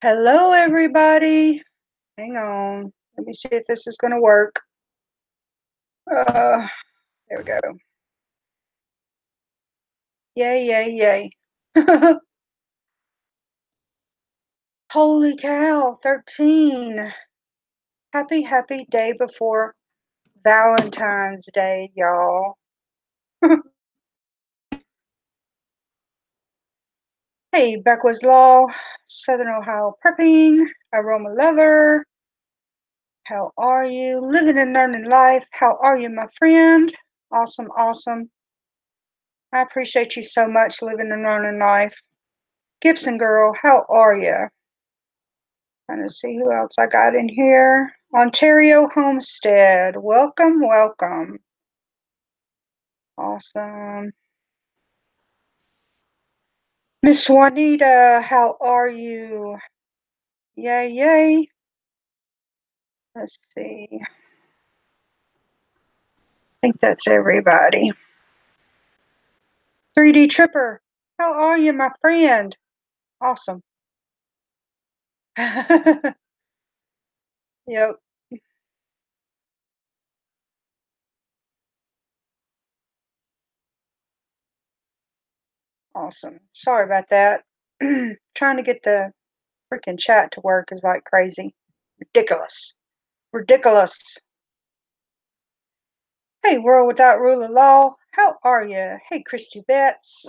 Hello, everybody. Hang on. Let me see if this is going to work. There we go. Yay, yay, yay. Holy cow, 13. Happy day before Valentine's Day, y'all. Hey, Backwoods Law, Southern Ohio Prepping, Aroma Lover. How are you? Living and learning life. How are you, my friend? Awesome, awesome. I appreciate you so much, living and learning life. Gibson girl, how are you? Trying to see who else I got in here. Ontario Homestead, welcome, welcome. Awesome. Miss Juanita, how are you? Yay, yay. Let's see. I think that's everybody. 3D Tripper, how are you, my friend? Awesome. Yep. Awesome. Sorry about that. Trying to get the freaking chat to work is like crazy. Ridiculous. Ridiculous. Hey, World Without Rule of Law, how are you? Hey, Christy Betts,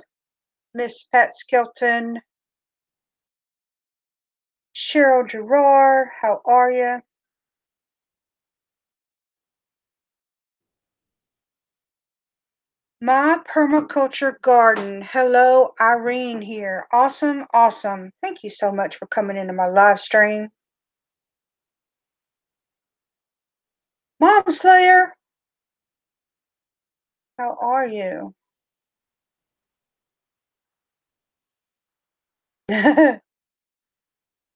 Miss Pat Skelton, Cheryl Gerard, how are you? My Permaculture Garden, hello, Irene here. Awesome, awesome. Thank you so much for coming into my live stream. Mom Slayer, how are you?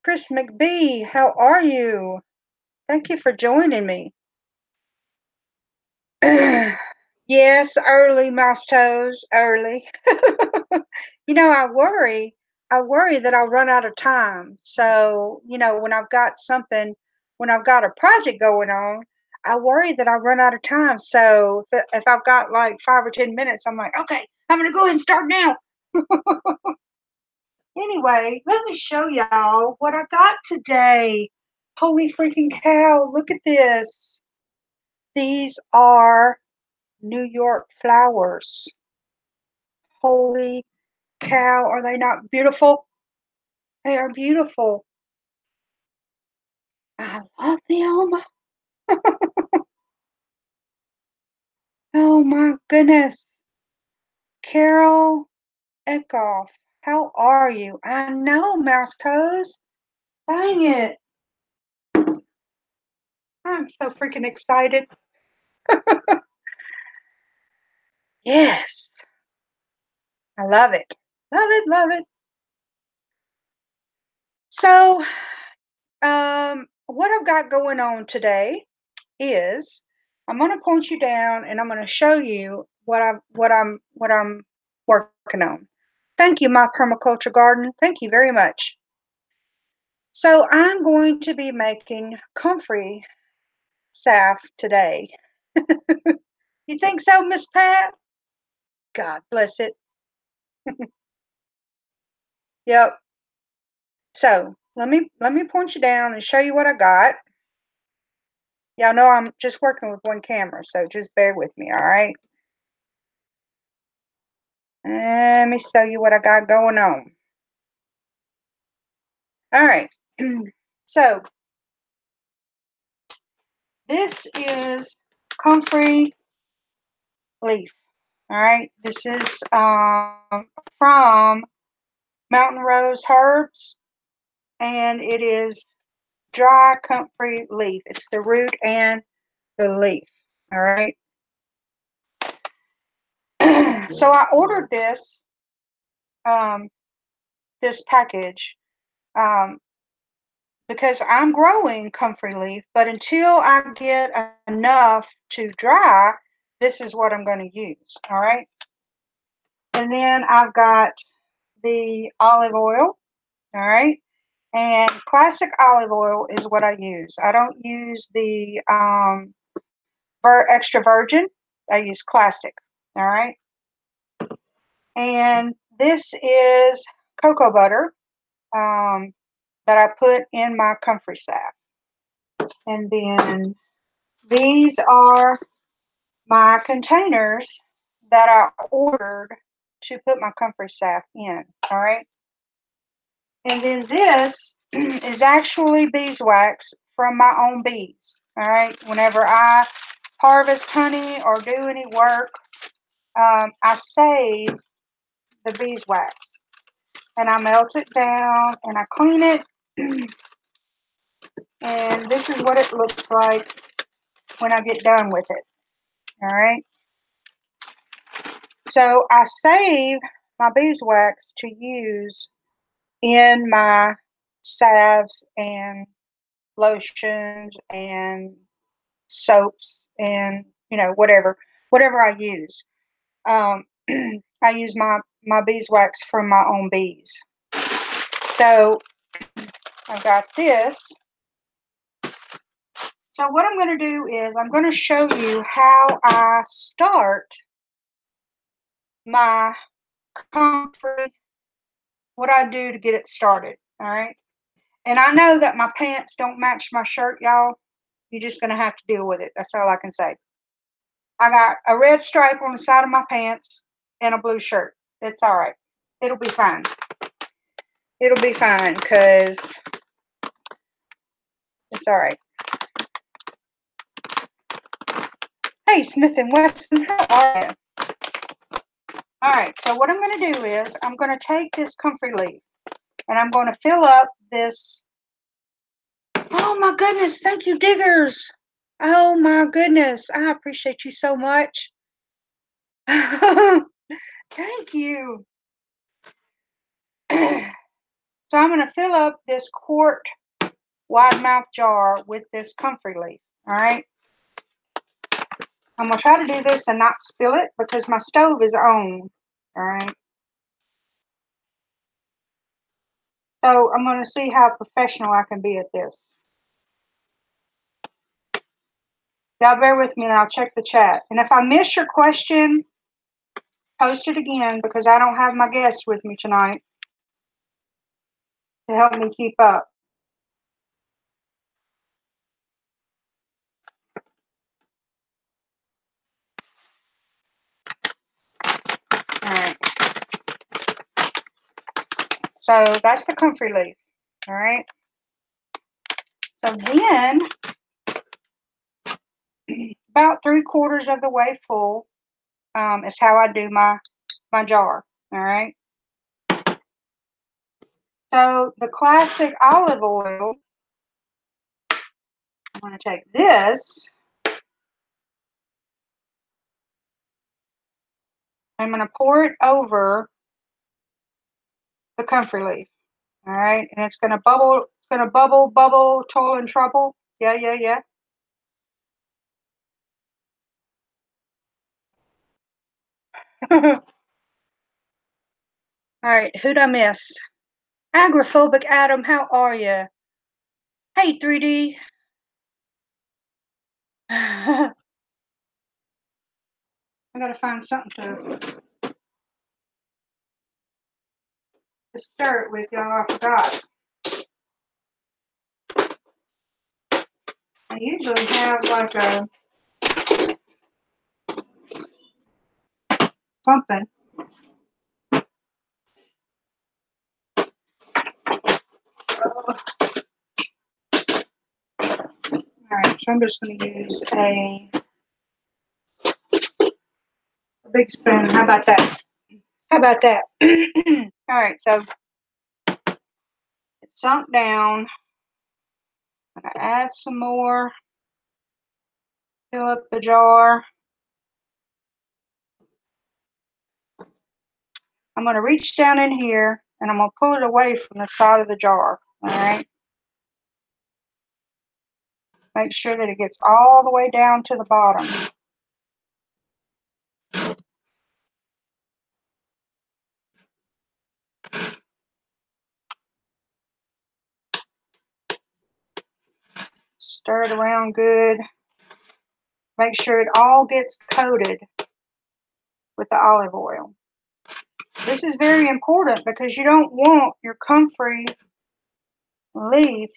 Chris McBee, how are you? Thank you for joining me. Yes, early, mouse toes, early. I worry that I'll run out of time. So, when I've got a project going on, I worry that I'll run out of time. So if I've got like 5 or 10 minutes, I'm like, okay, I'm gonna go ahead and start now. Anyway, let me show y'all what I got today. Holy freaking cow, look at this. These are New York flowers. Holy cow, are they not beautiful? They are beautiful. I love them. Oh my goodness. Carol Eckhoff, how are you? I know, Mouse Toes. Dang it. I'm so freaking excited. Yes. I love it. Love it, love it. So, what I've got going on today is I'm going to point you down and I'm going to show you what I'm working on. Thank you, my permaculture garden. Thank you very much. So I'm going to be making Comfrey Salve today. You think so, Miss Pat? God bless it. Yep. So let me point you down and show you what I got. Y'all know I'm just working with one camera, so just bear with me, all right? Let me show you what I got going on. All right. So this is comfrey leaf. All right. This is from Mountain Rose Herbs, and it is dry comfrey leaf. It's the root and the leaf. All right. So I ordered um, this package um, because I'm growing comfrey leaf, but until I get enough to dry, this is what I'm going to use. All right. And then I've got the olive oil. All right. And classic olive oil is what I use. I don't use the extra virgin. I use classic. All right. And this is cocoa butter that I put in my Comfrey Salve. And then these are my containers that I ordered to put my Comfrey Salve in. All right. And then this is actually beeswax from my own bees. All right. Whenever I harvest honey or do any work, I save the beeswax. And I melt it down and I clean it. And this is what it looks like when I get done with it. All right. So I save my beeswax to use in my salves and lotions and soaps and whatever I use. I use my beeswax from my own bees. So I've got this. So what I'm going to do is I'm going to show you how I start my Comfrey, what I do to get it started. All right. And I know that my pants don't match my shirt, y'all. You're just going to have to deal with it. That's all I can say. I got a red stripe on the side of my pants and a blue shirt. It's all right. It'll be fine. It'll be fine because it's all right. Hey, Smith and Wesson, how are you? All right, so what I'm going to do is I'm going to take this comfrey leaf and I'm going to fill up this. Oh, my goodness. Thank you, Diggers. Oh, my goodness. I appreciate you so much. Thank you. So I'm going to fill up this quart wide mouth jar with this comfrey leaf. All right. I'm going to try to do this and not spill it because my stove is on. All right. So I'm going to see how professional I can be at this. Y'all bear with me and I'll check the chat. And if I miss your question, post it again because I don't have my guest with me tonight to help me keep up. All right. So that's the comfrey leaf. All right. So then, about 3/4 of the way full is how I do my jar. All right. So the classic olive oil, I'm going to take this. I'm going to pour it over the comfrey leaf. All right. And it's going to bubble. It's going to bubble, bubble, toil and trouble. Yeah, yeah, yeah. All right. Who'd I miss? Agoraphobic Adam, how are you? Hey, 3D. I got to find something to stir it with, y'all. I forgot. I usually have like a something. All right, so I'm just going to use a big spoon. How about that? How about that? All right, so it's sunk down. I'm going to add some more. Fill up the jar. I'm going to reach down in here and I'm going to pull it away from the side of the jar. All right. Make sure that it gets all the way down to the bottom. Stir it around good. Make sure it all gets coated with the olive oil. This is very important because you don't want your comfrey leaf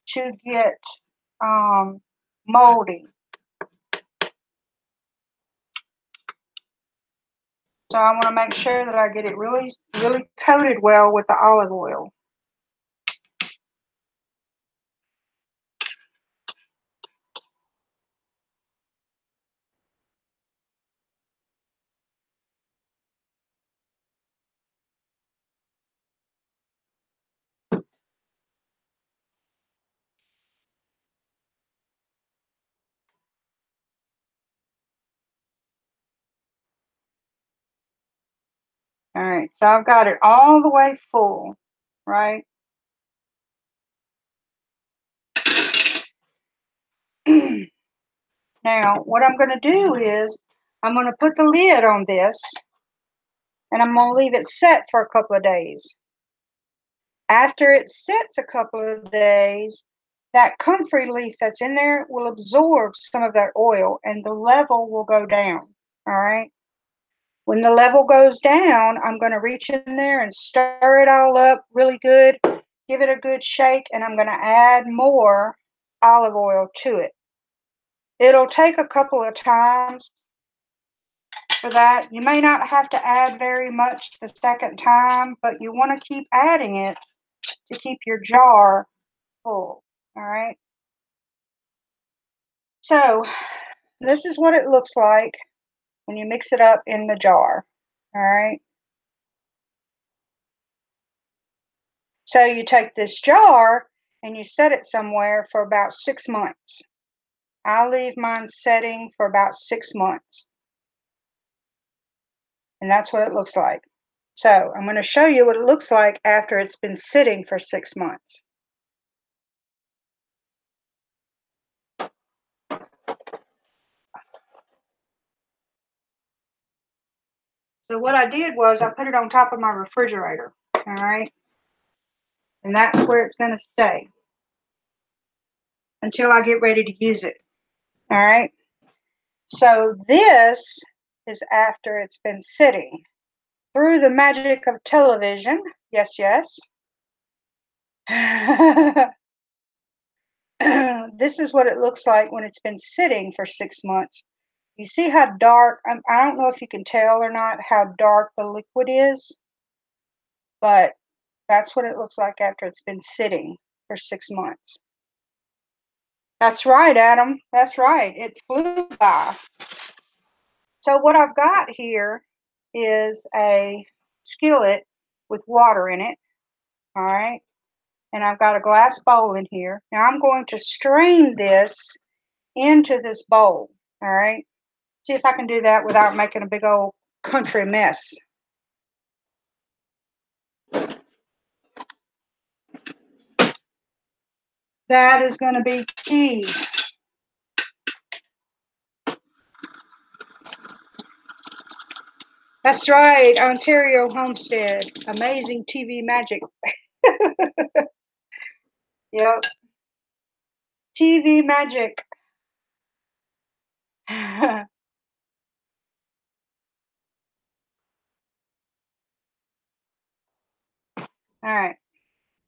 to get moldy. So I want to make sure that I get it really, really coated well with the olive oil. All right, so I've got it all the way full, right? Now, what I'm going to do is I'm going to put the lid on this and I'm going to leave it set for a couple of days. After it sets a couple of days, that comfrey leaf that's in there will absorb some of that oil and the level will go down, all right? When the level goes down, I'm going to reach in there and stir it all up really good, give it a good shake, and I'm going to add more olive oil to it. It'll take a couple of times for that. You may not have to add very much the second time, but you want to keep adding it to keep your jar full, all right? So this is what it looks like when you mix it up in the jar, all right? So you take this jar and you set it somewhere for about 6 months. I leave mine setting for about 6 months. And that's what it looks like. So I'm going to show you what it looks like after it's been sitting for 6 months. So what I did was I put it on top of my refrigerator, all right? And that's where it's going to stay until I get ready to use it, all right? So this is after it's been sitting. Through the magic of television, yes, yes. This is what it looks like when it's been sitting for 6 months. You see how dark, I don't know if you can tell or not how dark the liquid is, but that's what it looks like after it's been sitting for 6 months. That's right, Adam. That's right. It flew by. So what I've got here is a skillet with water in it, all right? And I've got a glass bowl in here. Now I'm going to strain this into this bowl, all right? See if I can do that without making a big old country mess. That is going to be key. That's right, Ontario Homestead. Amazing TV magic. Yep, TV magic. All right,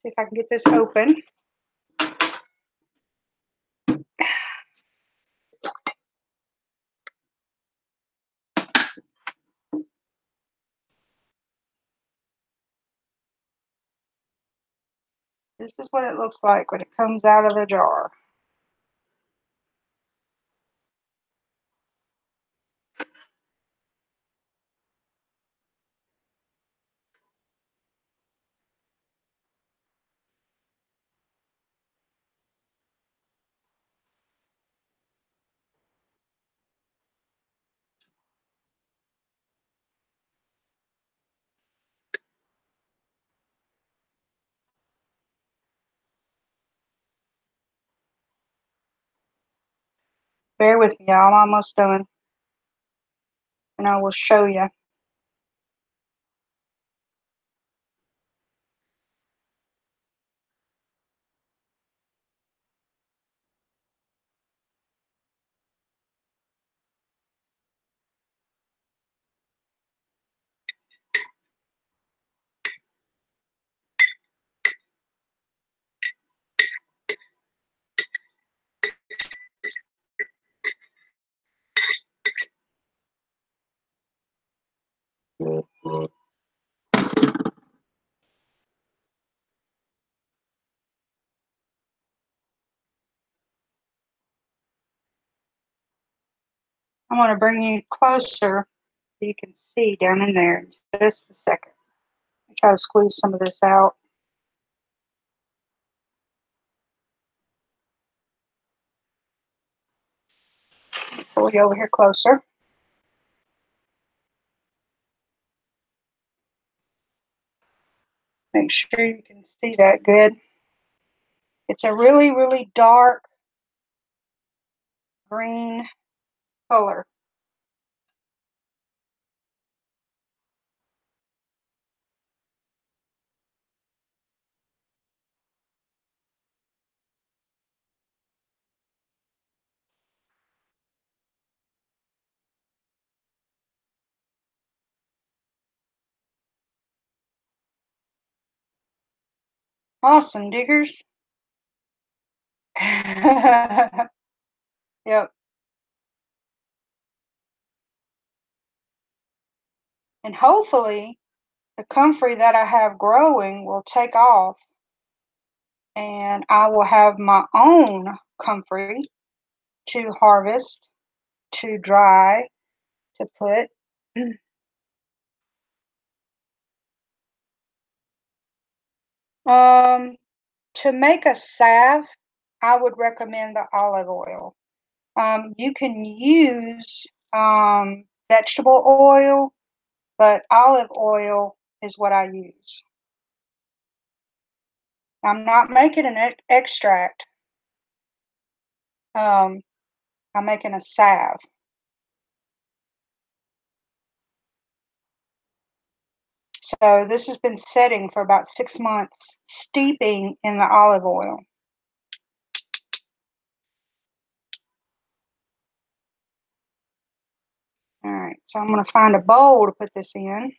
see if I can get this open. This is what it looks like when it comes out of the jar. Bear with me, y'all. I'm almost done. And I will show you. I'm going to bring you closer so you can see down in there in just a second. Try to squeeze some of this out. Pull you over here closer. Make sure you can see that good. It's a really, really dark green color. Awesome, diggers. Yep. And hopefully the comfrey that I have growing will take off and I will have my own comfrey to harvest, to dry, to put. To make a salve, I would recommend the olive oil. You can use vegetable oil, but olive oil is what I use. I'm not making an extract. I'm making a salve. So this has been setting for about 6 months, steeping in the olive oil. All right, so I'm going to find a bowl to put this in.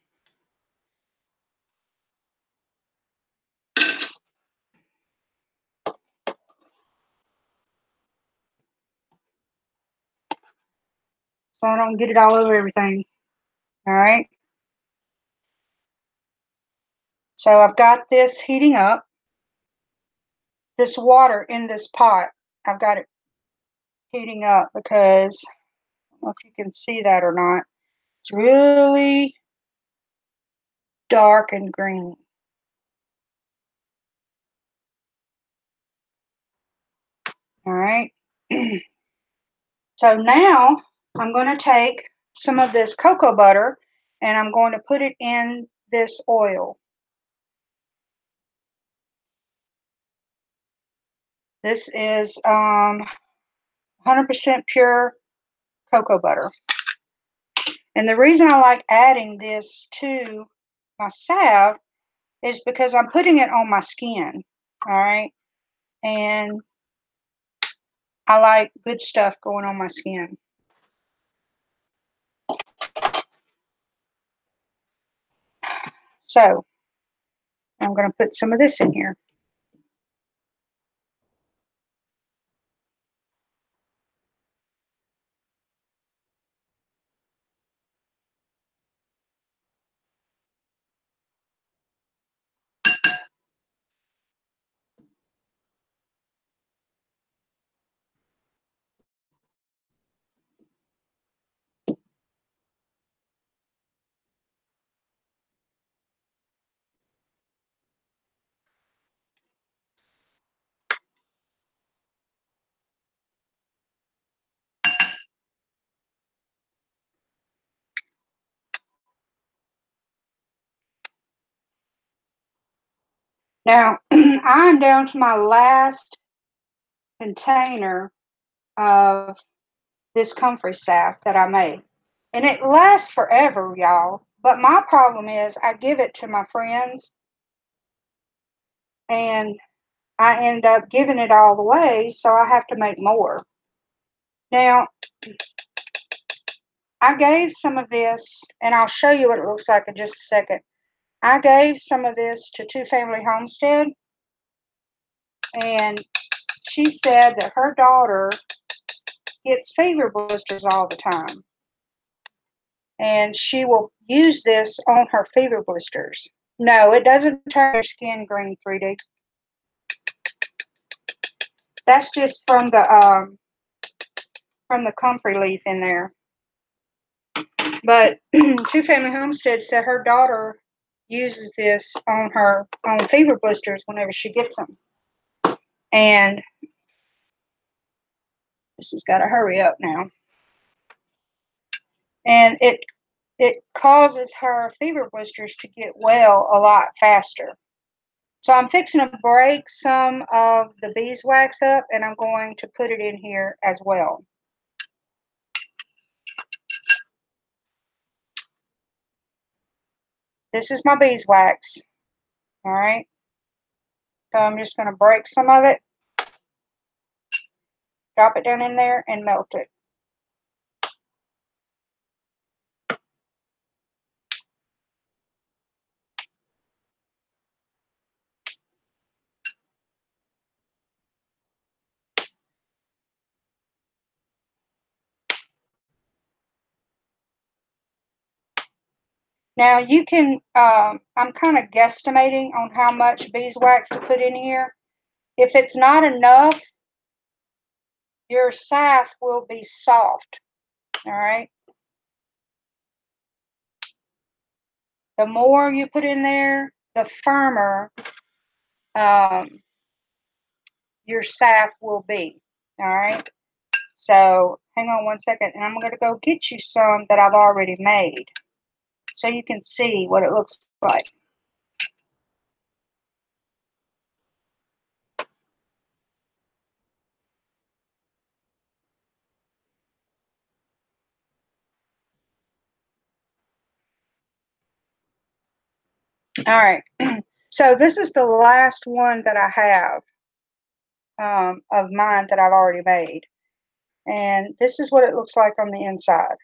So I don't get it all over everything. All right. So I've got this heating up. This water in this pot, I've got it heating up because I don't know if you can see that or not. It's really dark and green. All right. So now I'm going to take some of this cocoa butter and I'm going to put it in this oil. This is 100% pure cocoa butter. And the reason I like adding this to my salve is because I'm putting it on my skin. All right. And I like good stuff going on my skin. So I'm going to put some of this in here. Now I'm down to my last container of this Comfrey Salve that I made. And it lasts forever, y'all. But my problem is I give it to my friends and I end up giving it all away, so I have to make more. Now, I gave some of this, and I'll show you what it looks like in just a second. I gave some of this to Two Family Homestead, and she said that her daughter gets fever blisters all the time. and she will use this on her fever blisters. No, it doesn't turn your skin green, 3D. That's just from the comfrey leaf in there. But Two Family Homestead said her daughter uses this on her fever blisters whenever she gets them. And this has got to hurry up now. And it causes her fever blisters to get well a lot faster. So I'm fixing to break some of the beeswax up, and I'm going to put it in here as well. This is my beeswax. All right. So I'm just going to break some of it, drop it down in there, and melt it. Now you can, I'm kind of guesstimating on how much beeswax to put in here. If it's not enough, your salve will be soft. All right. The more you put in there, the firmer your salve will be. All right. So hang on one second, and I'm going to go get you some that I've already made so you can see what it looks like. All right. So this is the last one that I have of mine that I've already made. And this is what it looks like on the inside.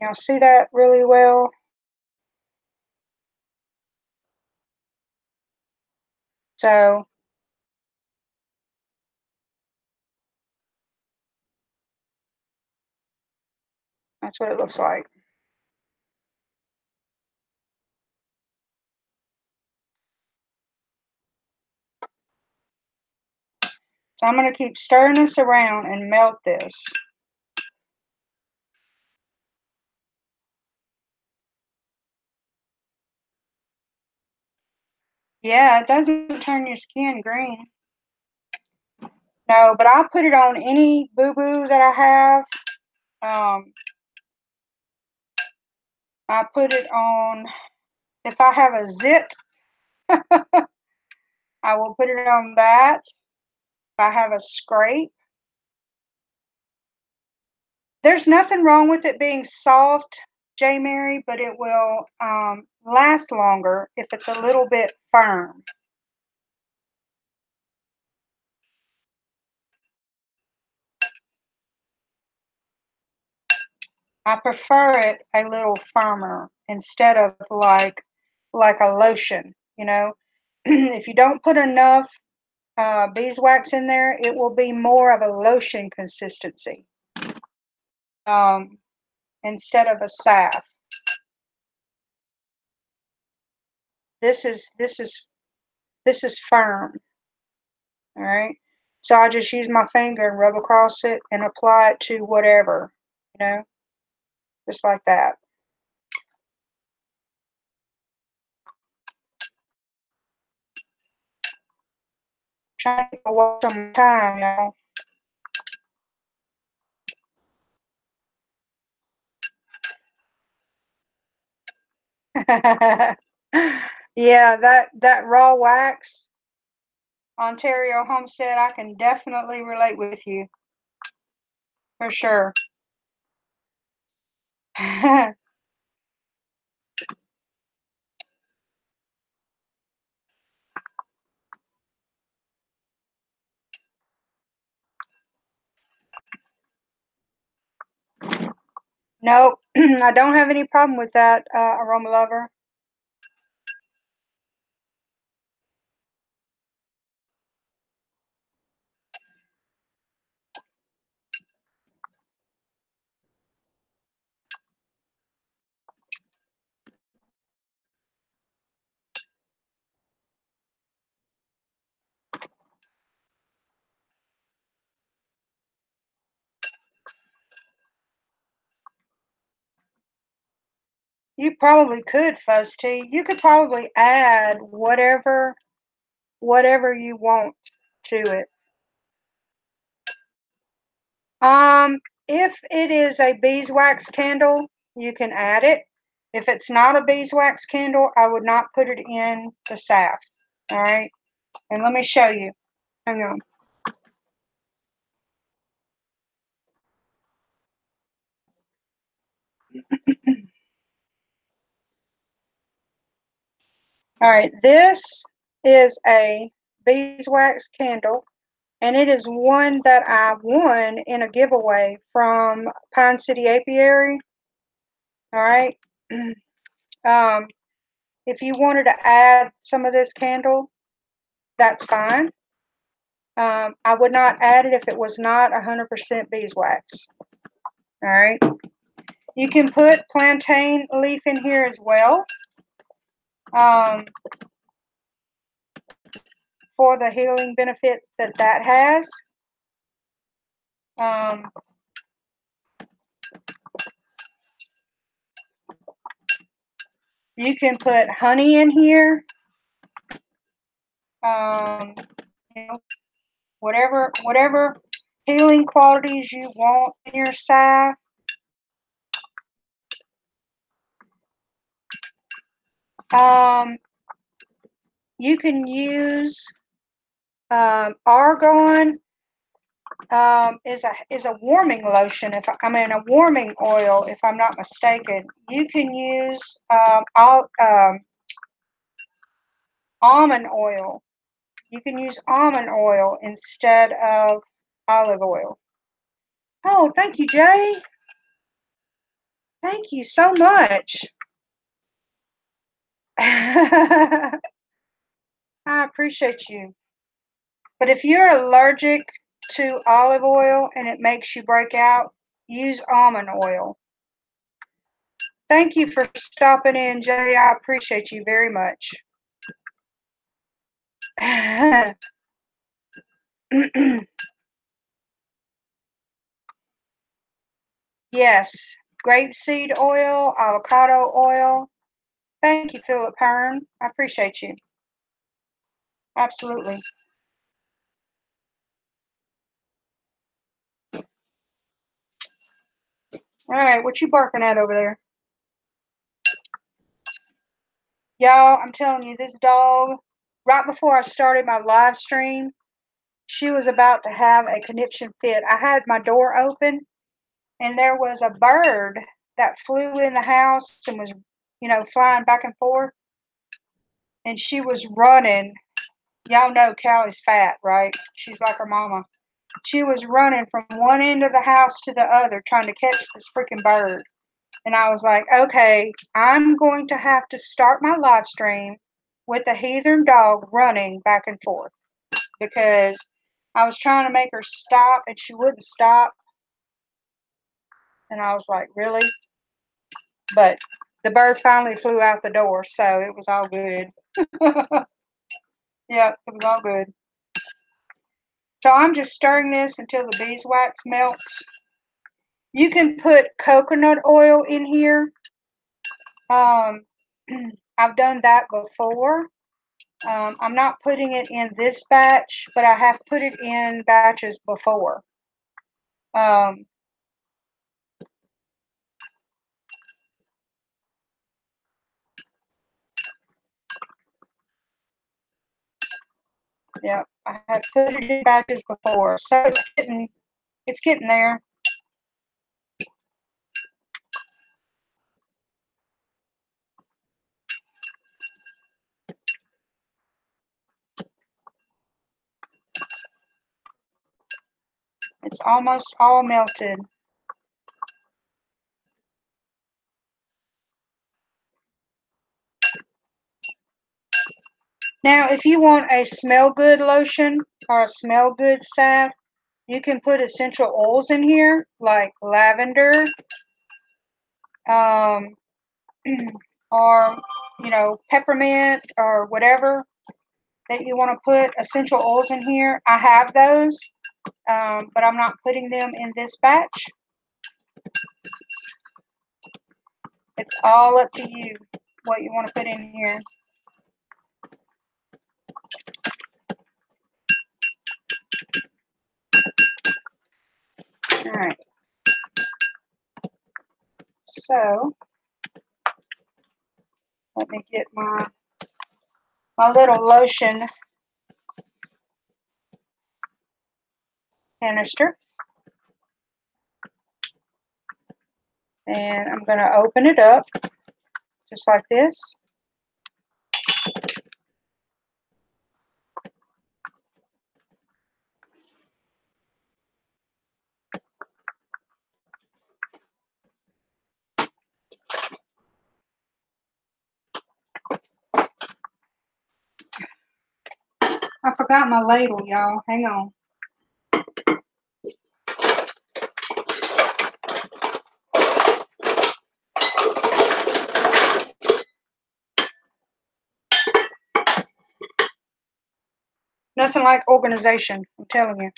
Y'all see that really well? So that's what it looks like. So I'm going to keep stirring this around and melt this. Yeah, it doesn't turn your skin green. No, but I'll put it on any boo-boo that I have. I put it on, if I have a zit, I will put it on that. If I have a scrape. There's nothing wrong with it being soft, J. Mary, but it will last longer if it's a little bit firm. I prefer it a little firmer instead of like a lotion, you know. If you don't put enough beeswax in there, it will be more of a lotion consistency instead of a salve. This is firm. All right. So I just use my finger and rub across it and apply it to whatever, you know, just like that. Trying to watch on my time, y'all. Yeah, that raw wax, Ontario Homestead, I can definitely relate with you for sure. Nope, I don't have any problem with that, aroma lover. You probably could fuzz tea. You could probably add whatever you want to it. If it is a beeswax candle, you can add it. If it's not a beeswax candle, I would not put it in the salve. All right. And let me show you. Hang on. All right. This is a beeswax candle, and it is one that I won in a giveaway from Pine City Apiary. All right. If you wanted to add some of this candle, that's fine. I would not add it if it was not 100% beeswax. All right. You can put plantain leaf in here as well for the healing benefits that has. You can put honey in here. You know, whatever healing qualities you want in your salve. You can use argan. Is a warming lotion. A warming oil, if I'm not mistaken. You can use almond oil. You can use almond oil instead of olive oil. Oh, thank you, Jay. Thank you so much. I appreciate you. But if you're allergic to olive oil and it makes you break out, use almond oil. Thank you for stopping in, Jay. I appreciate you very much. Yes, grapeseed oil, avocado oil. Thank you, Philip Hearn. I appreciate you. Absolutely. All right, what you barking at over there? Y'all, I'm telling you, this dog, right before I started my live stream, she was about to have a conniption fit. I had my door open, and there was a bird that flew in the house and was, flying back and forth, and she was running. Y'all know Callie's fat, right? She's like her mama. She was running from one end of the house to the other trying to catch this freaking bird. And I was like, okay, I'm going to have to start my live stream with a heathen dog running back and forth because I was trying to make her stop and she wouldn't stop. And I was like, really? But the bird finally flew out the door, so it was all good. Yeah, it was all good. So I'm just stirring this until the beeswax melts. You can put coconut oil in here. I've done that before. I'm not putting it in this batch, but I have put it in batches before. Yeah, I have put it in batches before, so it's getting there. It's almost all melted. Now, if you want a smell good lotion or a smell good salve, you can put essential oils in here like lavender, or peppermint or whatever that you want to put essential oils in here. I have those, but I'm not putting them in this batch. It's all up to you what you want to put in here. All right. So let me get my little lotion canister. And I'm going to open it up just like this. I forgot my ladle, y'all. Hang on. Nothing like organization, I'm telling you.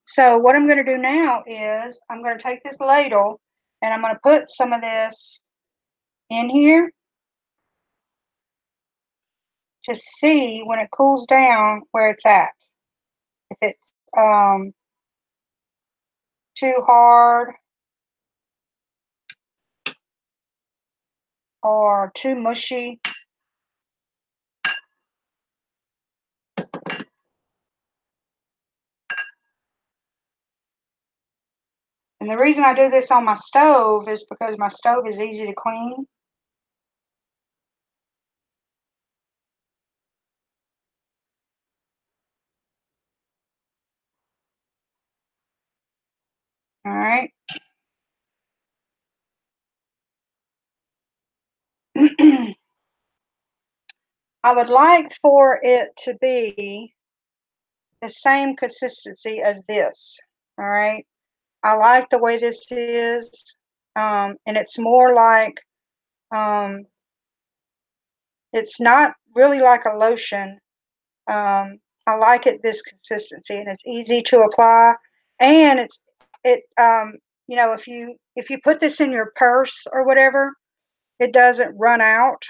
So what I'm going to do now is I'm going to take this ladle and I'm going to put some of this in here to see when it cools down where it's at. If it's too hard or too mushy. And the reason I do this on my stove is because my stove is easy to clean. All right. I would like for it to be the same consistency as this. All right. I like the way this is. And it's more like, it's not really like a lotion. I like it this consistency, and it's easy to apply. And you know, if you put this in your purse or whatever, it doesn't run out.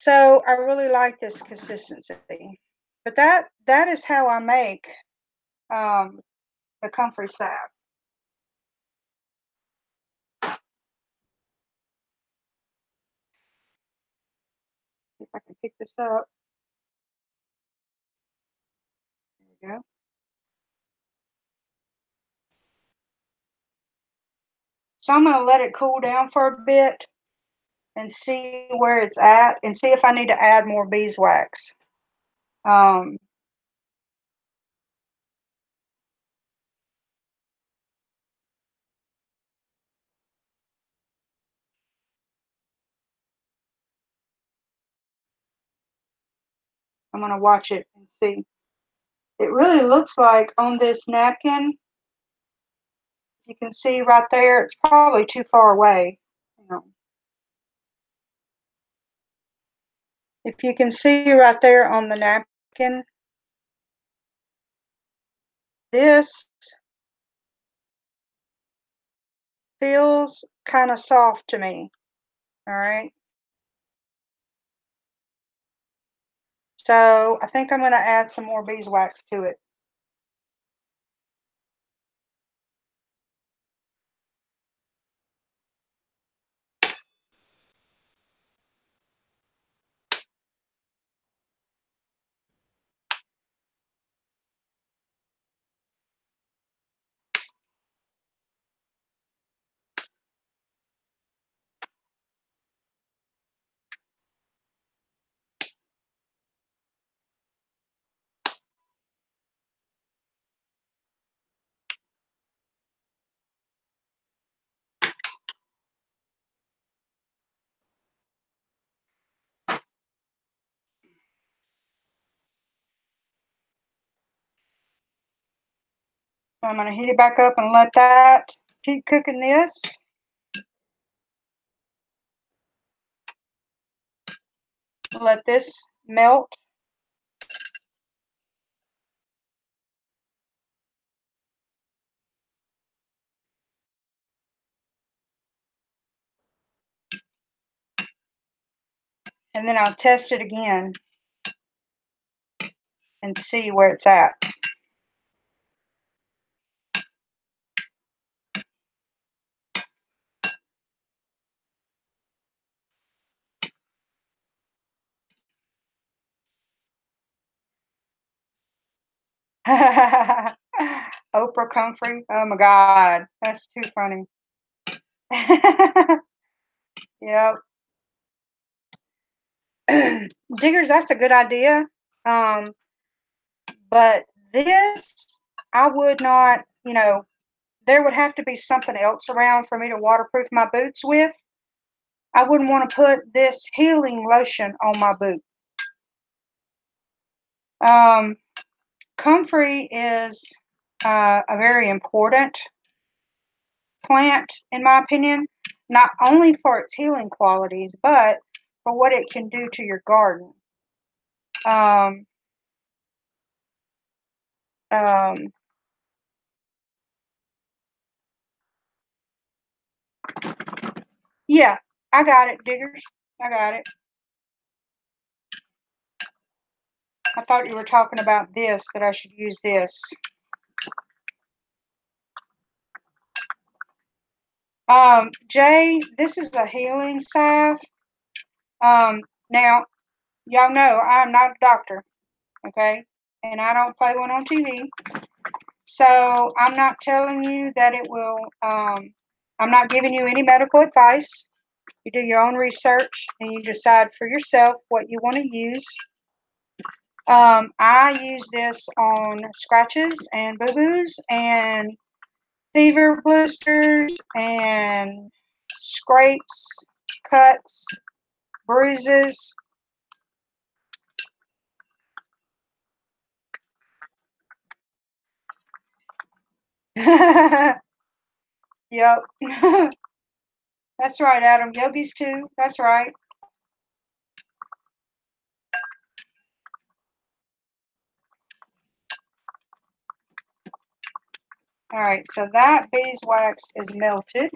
So I really like this consistency. But that is how I make the Comfrey Salve. If I can pick this up. There we go. So I'm going to let it cool down for a bit and see where it's at and see if I need to add more beeswax. Um, I'm going to watch it and see. It really looks like on this napkin, you can see right there, it's probably too far away. You know. If you can see right there on the napkin, this feels kind of soft to me. All right. So I think I'm going to add some more beeswax to it. So I'm going to heat it back up and let that keep cooking this. Let this melt. And then I'll test it again and see where it's at. Oprah Comfrey. Oh my God, that's too funny. Yep. Diggers, that's a good idea. Um, but this, I would not, there would have to be something else around for me to waterproof my boots with. I wouldn't want to put this healing lotion on my boot. Um, Comfrey is a very important plant, in my opinion, not only for its healing qualities, but for what it can do to your garden. Um, um, yeah, I got it, Diggers. I got it. I thought you were talking about this, that I should use this. Jay, this is a healing salve. Now, y'all know I'm not a doctor, okay? And I don't play one on TV. So I'm not telling you that it will, I'm not giving you any medical advice. You do your own research and you decide for yourself what you want to use. I use this on scratches and boo-boos and fever blisters and scrapes, cuts, bruises. Yep. That's right, Adam. Yogis too. That's right. All right, so that beeswax is melted.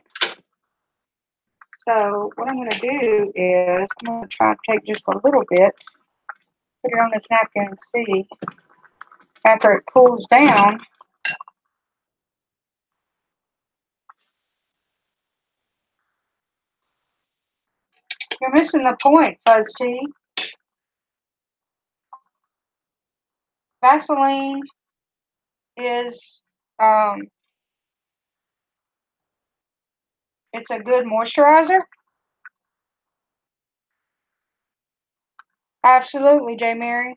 So what I'm going to do is I'm going to try to take just a little bit, put it on this napkin and see after it cools down. You're missing the point, Fuzz Tea. Vaseline is it's a good moisturizer. Absolutely, J. Mary.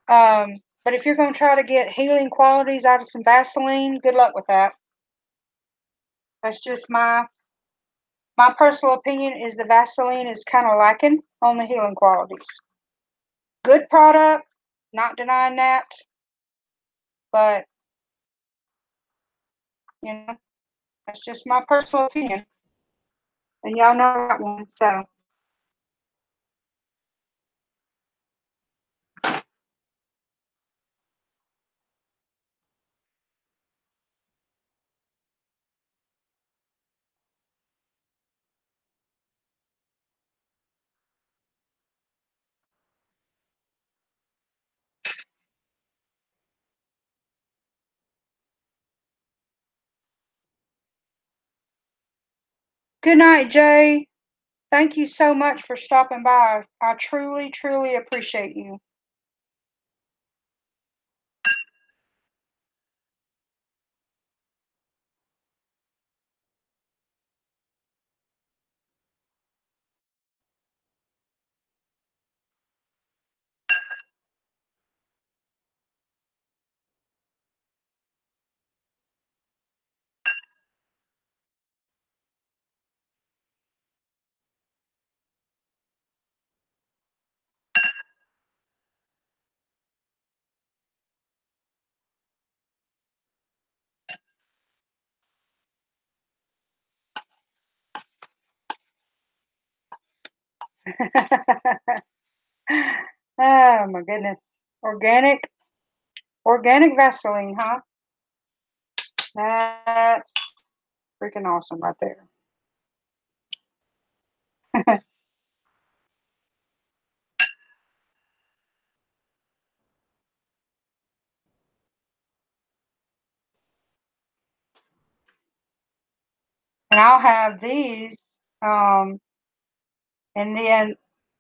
But if you're going to try to get healing qualities out of some Vaseline, good luck with that. That's just my personal opinion is the Vaseline is kind of lacking on the healing qualities. Good product, not denying that, but that's just my personal opinion, and y'all know that one. So good night, Jay. Thank you so much for stopping by. I truly, truly appreciate you. Oh my goodness. Organic, organic Vaseline, huh? That's freaking awesome right there. And I'll have these, um, and then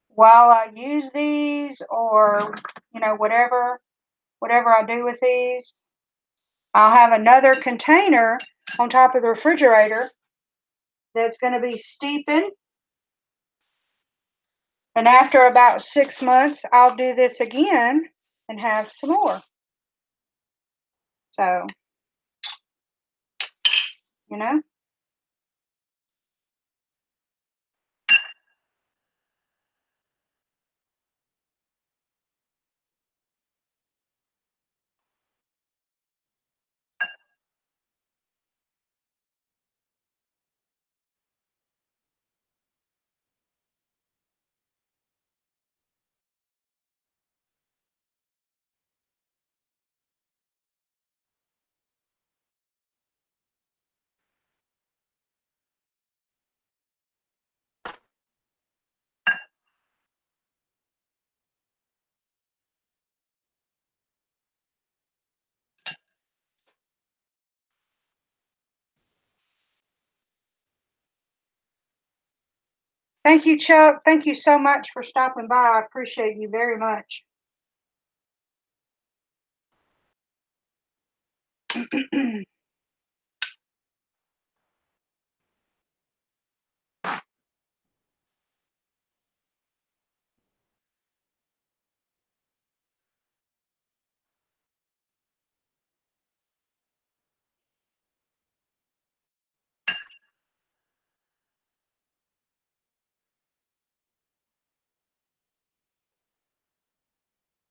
while I use these, or whatever I do with these, I'll have another container on top of the refrigerator that's going to be steeping. And after about 6 months, I'll do this again and have some more. So, you know, thank you, Chuck. Thank you so much for stopping by. I appreciate you very much.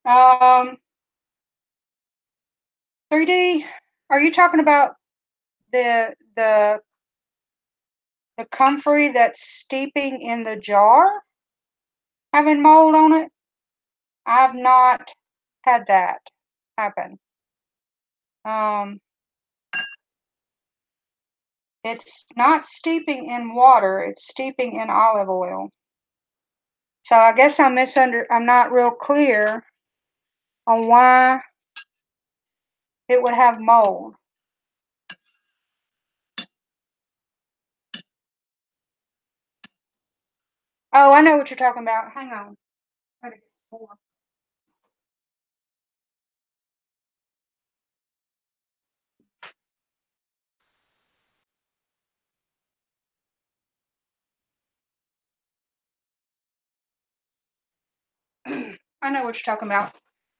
um, 3D, are you talking about the the the comfrey that's steeping in the jar having mold on it? I've not had that happen. Um, it's not steeping in water, it's steeping in olive oil. So I guess I'm not real clear on why it would have mold. Oh, I know what you're talking about. Hang on. Gotta get some more. I know what you're talking about.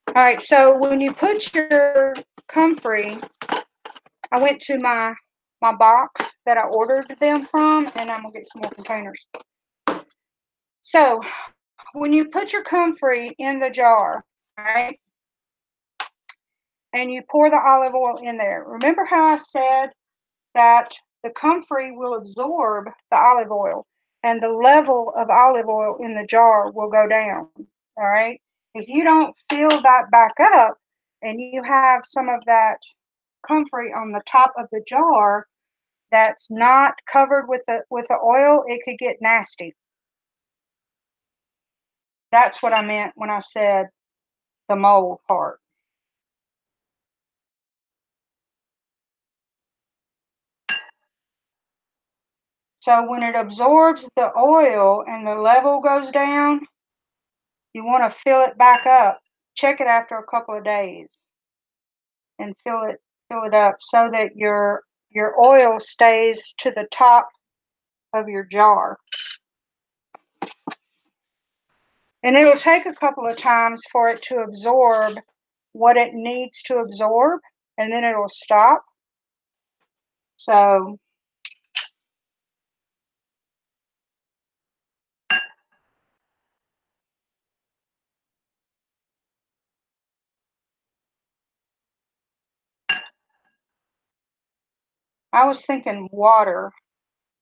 All right, so when you put your comfrey, I went to my box that I ordered them from, and I'm gonna get some more containers. So when you put your comfrey in the jar, right, and you pour the olive oil in there, remember how I said that the comfrey will absorb the olive oil and the level of olive oil in the jar will go down. All right. If you don't fill that back up and you have some of that comfrey on the top of the jar that's not covered with the oil, it could get nasty. That's what I meant when I said the mold part. So when it absorbs the oil and the level goes down, you want to fill it back up. Check it after a couple of days and fill it up so that your oil stays to the top of your jar. And it'll take a couple of times for it to absorb what it needs to absorb, and then it'll stop. So I was thinking water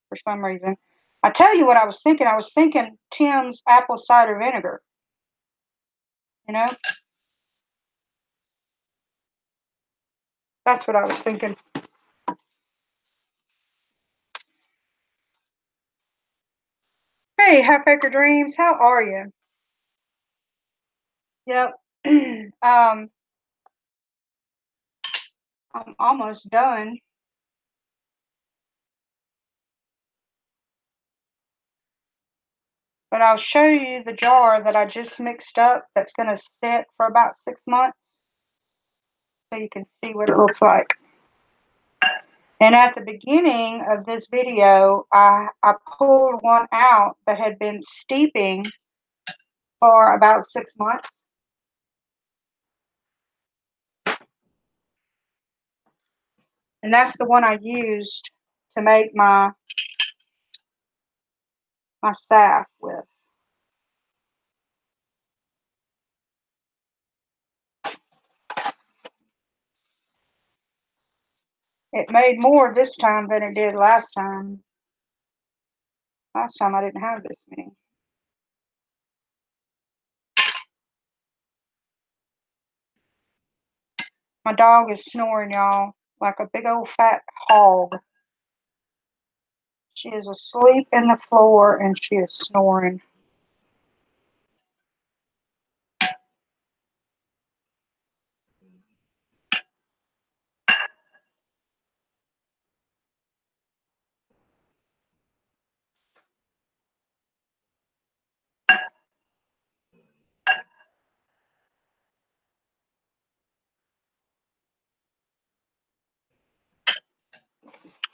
for some reason. I tell you what I was thinking. I was thinking Tim's apple cider vinegar. You know, that's what I was thinking. Hey, Half Acre Dreams, how are you? Yep. um, I'm almost done, but I'll show you the jar that I just mixed up that's going to sit for about 6 months so you can see what it looks like. And at the beginning of this video, I pulled one out that had been steeping for about 6 months. And that's the one I used to make my staff with. It made more this time than it did last time. Last time I didn't have this many. My dog is snoring, y'all, like a big old fat hog. She is asleep in the floor and she is snoring.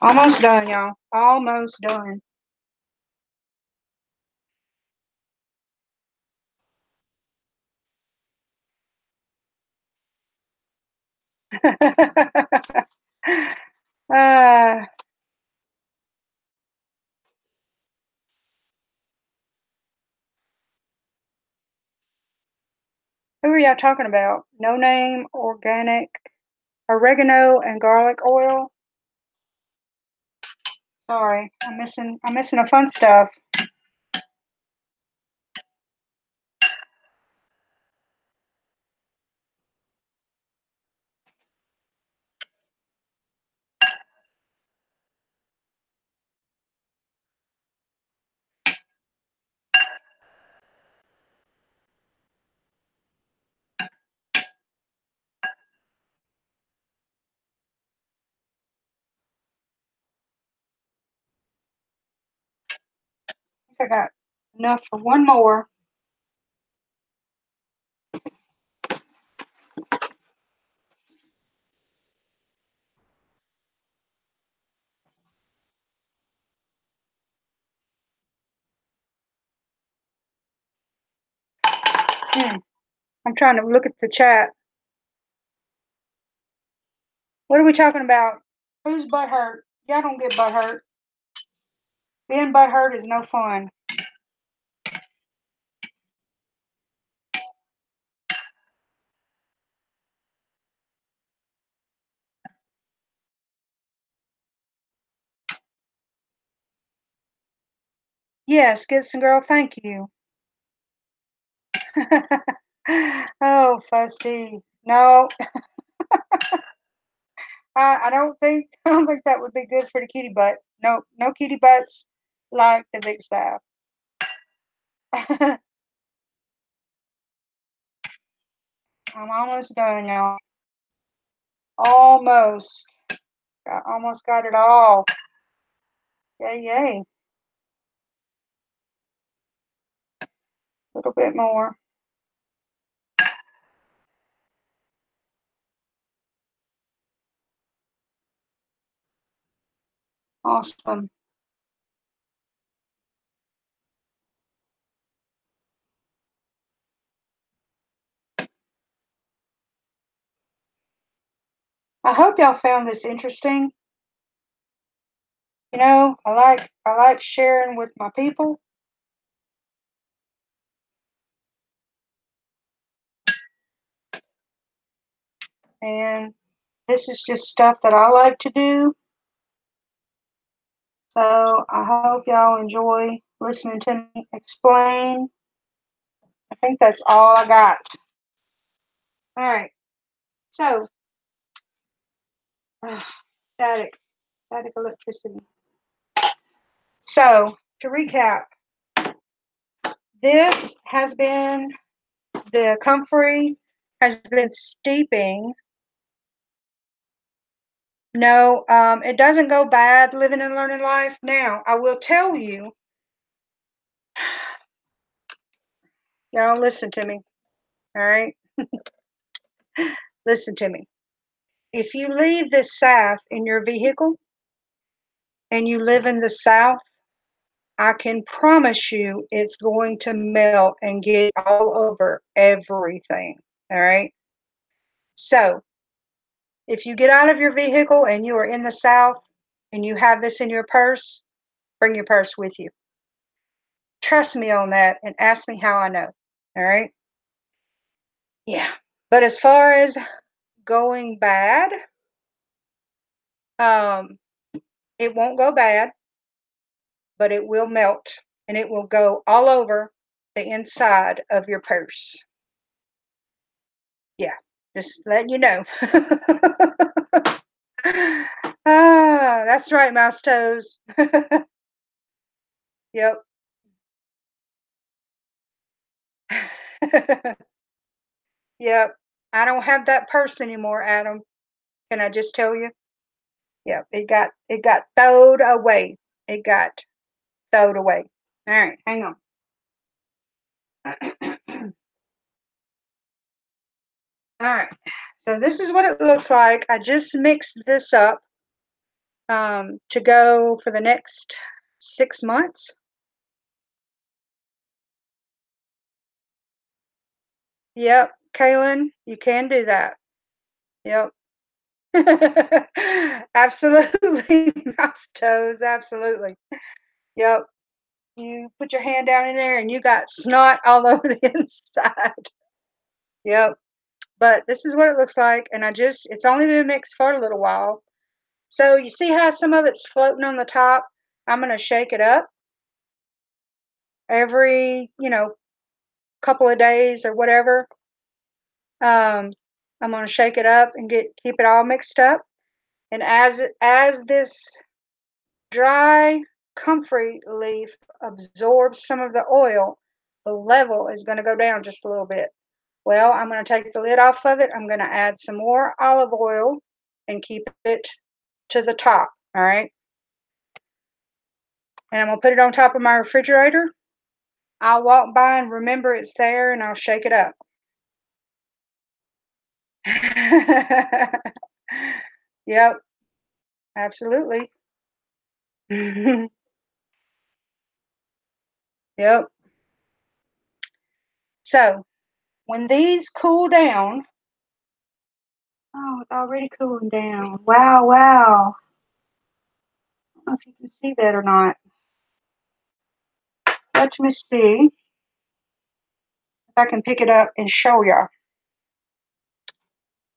Almost done, y'all. Almost done. uh, who are y'all talking about? No Name Organic Oregano and Garlic Oil. Sorry, I'm missing a fun stuff. I got enough for one more. I'm trying to look at the chat. What are we talking about? Who's butt hurt? Y'all don't get butt hurt. Being butt hurt is no fun. Yes, Gibson girl, thank you. Oh, Fusty. No, I don't think that would be good for the kitty butt. No, no kitty butts like the big staff. I'm almost done, y'all. Almost. I almost got it all. Yay, yay. A little bit more. Awesome. I hope y'all found this interesting. You know, I like sharing with my people. And this is just stuff that I like to do. So I hope y'all enjoy listening to me explain. I think that's all I got. All right. So, uh, static, static electricity. So, to recap, this has been the Comfrey has been steeping. No, it doesn't go bad living and learning life. Now, I will tell you, y'all listen to me. All right. Listen to me. If you leave this South in your vehicle and you live in the South, I can promise you it's going to melt and get all over everything. All right. So if you get out of your vehicle and you are in the South and you have this in your purse, bring your purse with you. Trust me on that and ask me how I know. All right. Yeah. But as far as going bad, um, it won't go bad, but it will melt and it will go all over the inside of your purse. Yeah, just letting you know. Ah, that's right, mouse toes. Yep. Yep. I don't have that purse anymore, Adam. Can I just tell you? Yep. It got thrown away. It got thrown away. All right, hang on. All right. So this is what it looks like. I just mixed this up to go for the next 6 months. Yep, Kaylin, you can do that. Yep. Absolutely, mouse toes. Absolutely. Yep. You put your hand down in there and you got snot all over the inside. Yep. But this is what it looks like. And it's only been mixed for a little while. So you see how some of it's floating on the top? I'm going to shake it up every, couple of days or whatever. I'm going to shake it up and keep it all mixed up. And as this dry comfrey leaf absorbs some of the oil, the level is going to go down just a little bit. Well, I'm going to take the lid off of it. I'm going to add some more olive oil and keep it to the top. All right. And I'm going to put it on top of my refrigerator. I'll walk by and remember it's there and I'll shake it up. Yep, absolutely. Yep. So when these cool down, oh, it's already cooling down. Wow, wow. I don't know if you can see that or not. Let me see if I can pick it up and show you.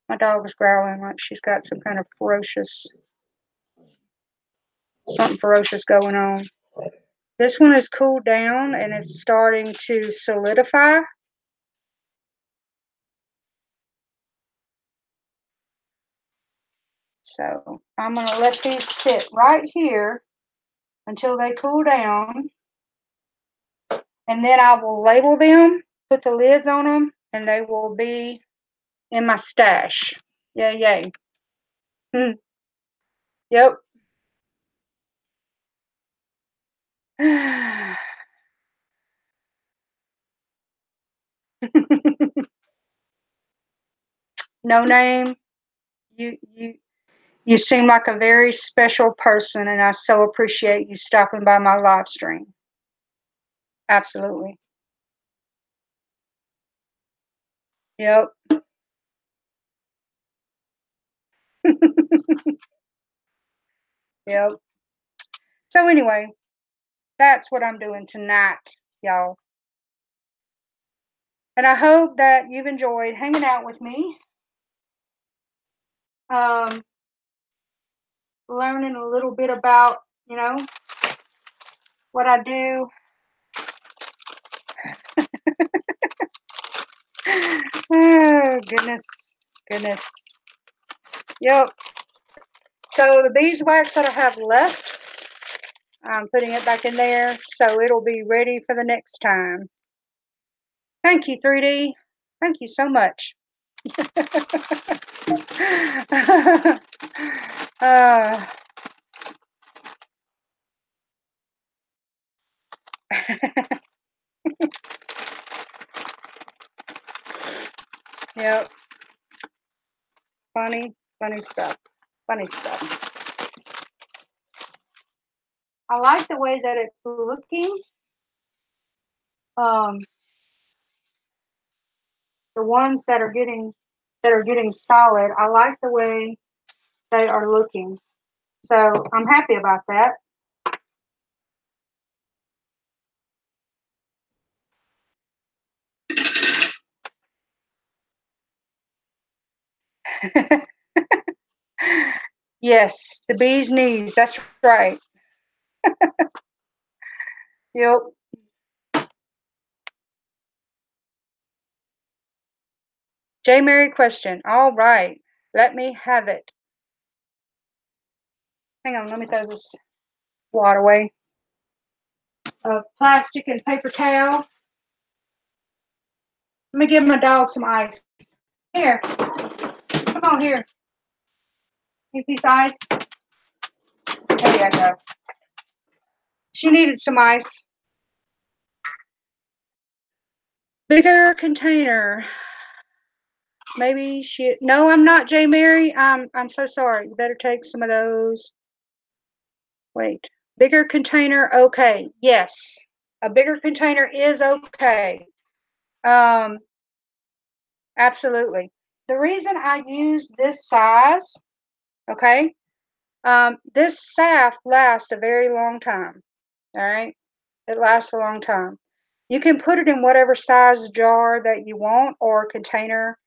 My dog is growling like she's got some kind of something ferocious going on. This one has cooled down and it's starting to solidify. So I'm going to let these sit right here until they cool down. And then I will label them, put the lids on them, and they will be in my stash. Yay, yay. Yep. No name. You you you seem like a very special person and I so appreciate you stopping by my live stream. Absolutely. Yep. Yep. So anyway, that's what I'm doing tonight, y'all. And I hope that you've enjoyed hanging out with me. Um, learning a little bit about, what I do. Oh, goodness, goodness. Yep. So the beeswax that I have left, I'm putting it back in there so it'll be ready for the next time. Thank you, 3D. Thank you so much. uh, yep. Funny, funny stuff. Funny stuff. I like the way that it's looking. Um, the ones that are getting solid, I like the way they are looking. So I'm happy about that. Yes, the bee's knees. That's right. Yep. J. Mary question. All right. Let me have it. Hang on. Let me throw this water away. Plastic and paper towel. Let me give my dog some ice. Here. Come on here. Need these ice. There you go. She needed some ice. Bigger container. Maybe she. No, I'm not, J. Mary. I'm so sorry. You better take some of those. Wait. Bigger container. Okay. Yes. A bigger container is okay. Um, absolutely. The reason I use this size, okay, this SAF lasts a very long time. All right. It lasts a long time. You can put it in whatever size jar that you want or container.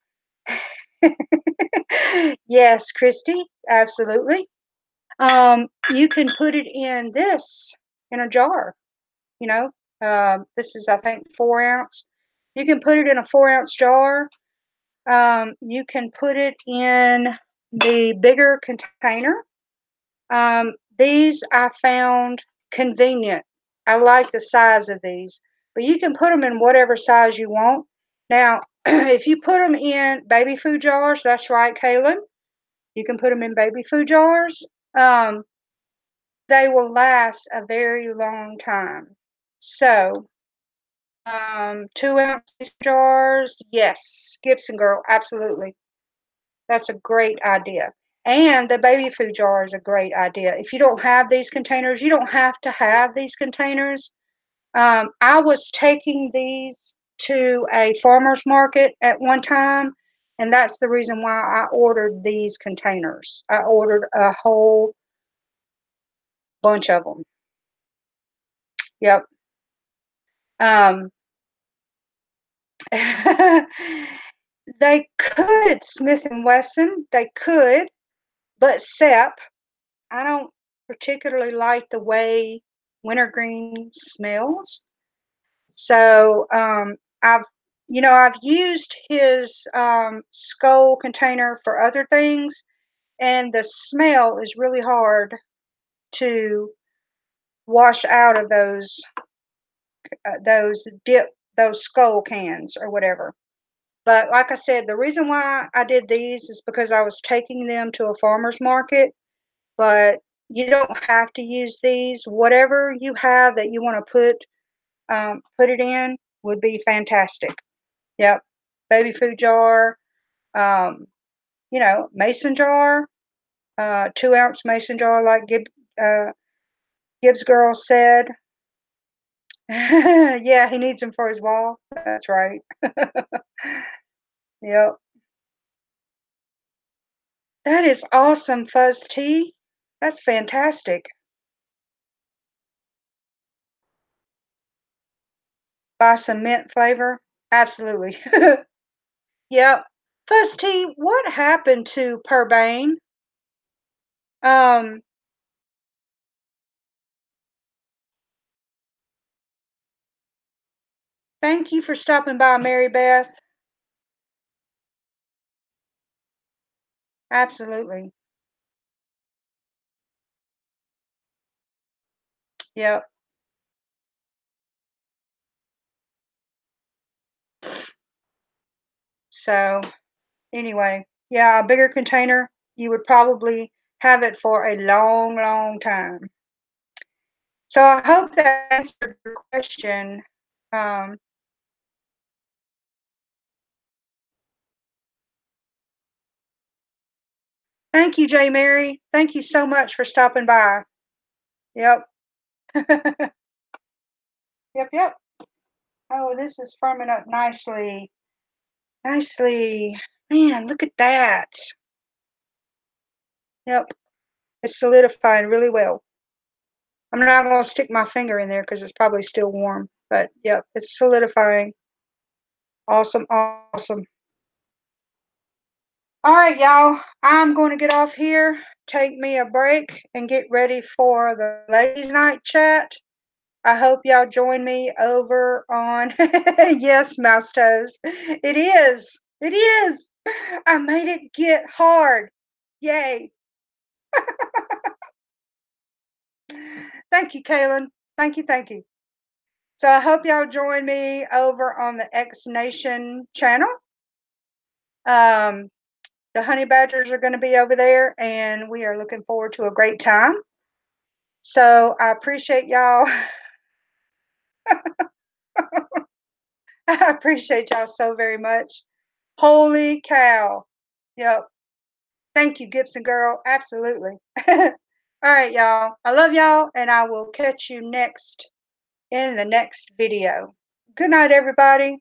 Yes, Christy, absolutely. You can put it in this in a jar. You know, this is I think 4 ounce. You can put it in a 4 ounce jar. You can put it in the bigger container. These I found convenient. I like the size of these, but you can put them in whatever size you want. Now, if you put them in baby food jars, that's right, Kaylin. You can put them in baby food jars. Um, they will last a very long time. So, 2 ounce jars, yes, Gibson girl, absolutely. That's a great idea. And the baby food jar is a great idea. If you don't have these containers, you don't have to have these containers. I was taking these to a farmer's market at one time, and that's the reason why I ordered these containers. I ordered a whole bunch of them. Yep. Um, they could, Smith and Wesson, they could, but SEP, I don't particularly like the way wintergreen smells. So I've used his skull container for other things, and the smell is really hard to wash out of those skull cans or whatever. But like I said, the reason why I did these is because I was taking them to a farmer's market, but you don't have to use these. Whatever you have that you want to put it in would be fantastic. Yep. Baby food jar, um, mason jar, 2 ounce mason jar, like Gibbs girl said. Yeah, he needs them for his wall. That's right. Yep. That is awesome, Fuzz Tea. That's fantastic. Buy some mint flavor. Absolutely. Yep. Fuzz Tea, what happened to Purbain? Um, Thank you for stopping by, Mary Beth. Absolutely. Yep. So, anyway, yeah, a bigger container, you would probably have it for a long, long time. So I hope that answered your question. Um, Thank you, J. Mary. Thank you so much for stopping by. Yep. Yep, yep. Oh, this is firming up nicely. Nicely. Man, look at that. Yep. It's solidifying really well. I'm not going to stick my finger in there because it's probably still warm. But yep, it's solidifying. Awesome, awesome. All right, y'all. I'm going to get off here, take me a break, and get ready for the ladies' night chat. I hope y'all join me over on yes, mouse toes. It is. It is. I made it get hard. Yay. Thank you, Kaylin. Thank you, thank you. So I hope y'all join me over on the X Nation channel. Um, the honey badgers are going to be over there, and we are looking forward to a great time. So I appreciate y'all. I appreciate y'all so very much. Holy cow. Yep. Thank you, Gibson girl. Absolutely. All right, y'all. I love y'all, and I will catch you next in the next video. Good night, everybody.